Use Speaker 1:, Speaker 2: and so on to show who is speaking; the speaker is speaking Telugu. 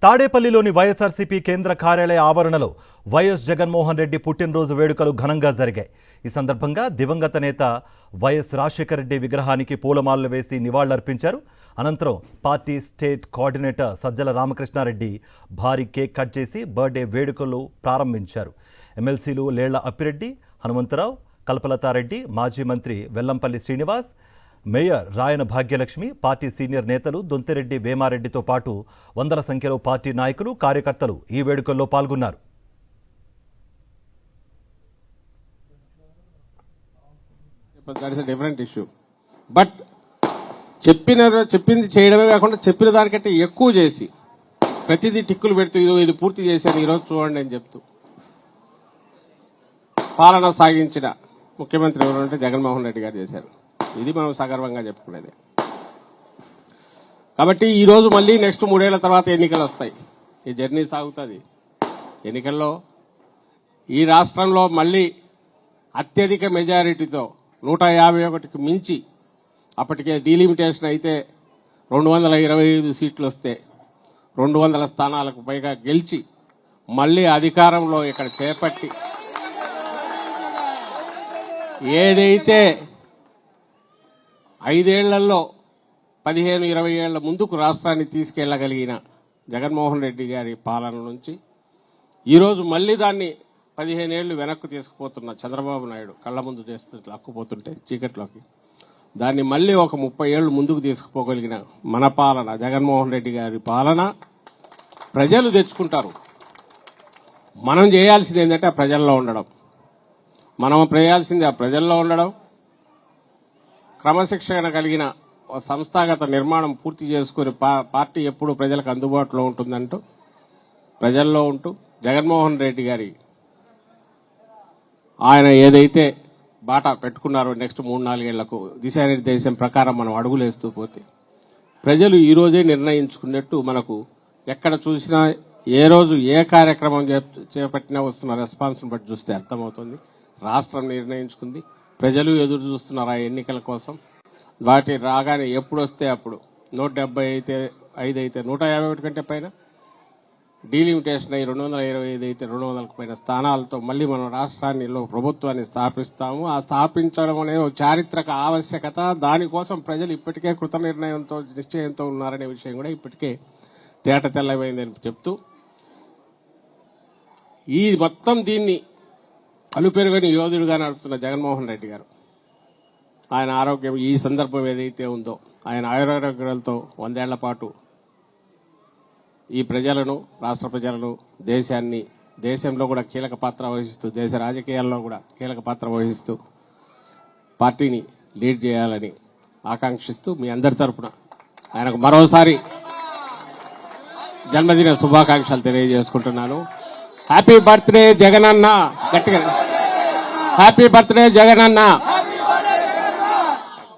Speaker 1: తాడేపల్లిలోని వైఎస్ఆర్సీపీ కేంద్ర కార్యాలయ ఆవరణలో వైఎస్ జగన్మోహన్ రెడ్డి పుట్టినరోజు వేడుకలు ఘనంగా జరిగాయి. ఈ సందర్భంగా దివంగత నేత వైఎస్ రాజశేఖర రెడ్డి విగ్రహానికి పూలమాలలు వేసి నివాళులర్పించారు. అనంతరం party state coordinator Sajjala Ramakrishna Reddy భారీ కేక్ కట్ చేసి బర్త్డే వేడుకలు ప్రారంభించారు. ఎమ్మెల్సీలు లేళ్ల అప్పిరెడ్డి, హనుమంతరావు, కల్పలతారెడ్డి, మాజీ మంత్రి Vellampalli Srinivas, mayor Rayana Bhagyalakshmi, party senior నేతలు దొంతిరెడ్డి, వేమారెడ్డితో పాటు వందల సంఖ్యలో పార్టీ నాయకులు, కార్యకర్తలు ఈ వేడుకల్లో పాల్గొన్నారు.
Speaker 2: డిఫరెంట్ ఇష్యూ, బట్ చెప్పింది చేయడమే కాకుండా చెప్పిన దానికంటే ఎక్కువ చేసి ప్రతిదీ టిక్కులు పెడుతూ ఇది పూర్తి చేశాను ఈరోజు చూడండి అని చెప్తూ పాలన సాగించిన ముఖ్యమంత్రి ఎవరంటే జగన్మోహన్ రెడ్డి గారు చేశారు. ఇది మనం సగర్వంగా చెప్పుకునేది. కాబట్టి ఈ రోజు మళ్ళీ నెక్స్ట్ 3 ఏళ్ల తర్వాత ఎన్నికలు వస్తాయి. ఈ జర్నీ సాగుతుంది. ఎన్నికల్లో ఈ రాష్ట్రంలో మళ్ళీ అత్యధిక మెజారిటీతో 151కి మించి, అప్పటికే డీలిమిటేషన్ అయితే 225 సీట్లు వస్తే 200 స్థానాలకు పైగా గెలిచి మళ్లీ అధికారంలో ఇక్కడ చేపట్టి ఏదైతే 5 ఏళ్లలో 15-20 ఏళ్ల ముందుకు రాష్ట్రాన్ని తీసుకెళ్లగలిగిన జగన్మోహన్ రెడ్డి గారి పాలన నుంచి ఈరోజు మళ్లీ దాన్ని 15 ఏళ్లు వెనక్కు తీసుకుపోతున్న చంద్రబాబు నాయుడు కళ్ల ముందు చేస్తూ లక్కుపోతుంటే చీకట్లోకి దాన్ని మళ్లీ ఒక 30 ఏళ్లు ముందుకు తీసుకుపోగలిగిన మన పాలన, జగన్మోహన్ రెడ్డి గారి పాలన ప్రజలు తెచ్చుకుంటారు. మనం చేయాల్సింది ఏంటంటే ఆ ప్రజల్లో ఉండడం. మనం చేయాల్సింది ఆ ప్రజల్లో ఉండడం, క్రమశిక్షణ కలిగిన సంస్థాగత నిర్మాణం పూర్తి చేసుకుని పార్టీ ఎప్పుడు ప్రజలకు అందుబాటులో ఉంటుందంటూ ప్రజల్లో ఉంటూ జగన్మోహన్ రెడ్డి గారి ఆయన ఏదైతే బాట పెట్టుకున్నారో నెక్స్ట్ 3-4 ఏళ్లకు దిశానిర్దేశం ప్రకారం మనం అడుగులేస్తూ పోతే ప్రజలు ఈ రోజే నిర్ణయించుకున్నట్టు మనకు ఎక్కడ చూసినా ఏ రోజు ఏ కార్యక్రమం చేపట్టినా వస్తున్న రెస్పాన్స్ బట్టి చూస్తే అర్థమవుతుంది. రాష్ట్రం నిర్ణయించుకుంది. ప్రజలు ఎదురు చూస్తున్నారు ఆ ఎన్నికల కోసం. వాటి రాగానే ఎప్పుడు వస్తే అప్పుడు 175 అయితే 151 కంటే పైన, డీలిమిటేషన్ అయ్యి 225 అయితే 200కు పైన స్థానాలతో మళ్లీ మనం రాష్ట్రాన్ని ప్రభుత్వాన్ని స్థాపిస్తాము. ఆ స్థాపించడం అనేది ఒక చారిత్రక ఆవశ్యకత. దానికోసం ప్రజలు ఇప్పటికే కృత నిర్ణయంతో నిశ్చయంతో ఉన్నారనే విషయం కూడా ఇప్పటికే తేట తెల్లమైందని చెప్తూ ఈ మొత్తం దీన్ని అలుపెరుగని యోధుడుగా నడుపుతున్న జగన్మోహన్ రెడ్డి గారు, ఆయన ఆరోగ్యం ఈ సందర్భం ఏదైతే ఉందో ఆయన ఆయురారోగ్యాలతో 100 ఏళ్ల పాటు ఈ ప్రజలను, రాష్ట్ర ప్రజలను, దేశాన్ని, దేశంలో కూడా కీలక పాత్ర వహిస్తూ, దేశ రాజకీయాల్లో కూడా కీలక పాత్ర వహిస్తూ పార్టీని లీడ్ చేయాలని ఆకాంక్షిస్తూ మీ అందరి తరపున ఆయనకు మరోసారి జన్మదిన శుభాకాంక్షలు తెలియజేసుకుంటున్నాను. Happy birthday Jagananna. గట్టిగా హ్యాపీ బర్త్డే జగనన్న.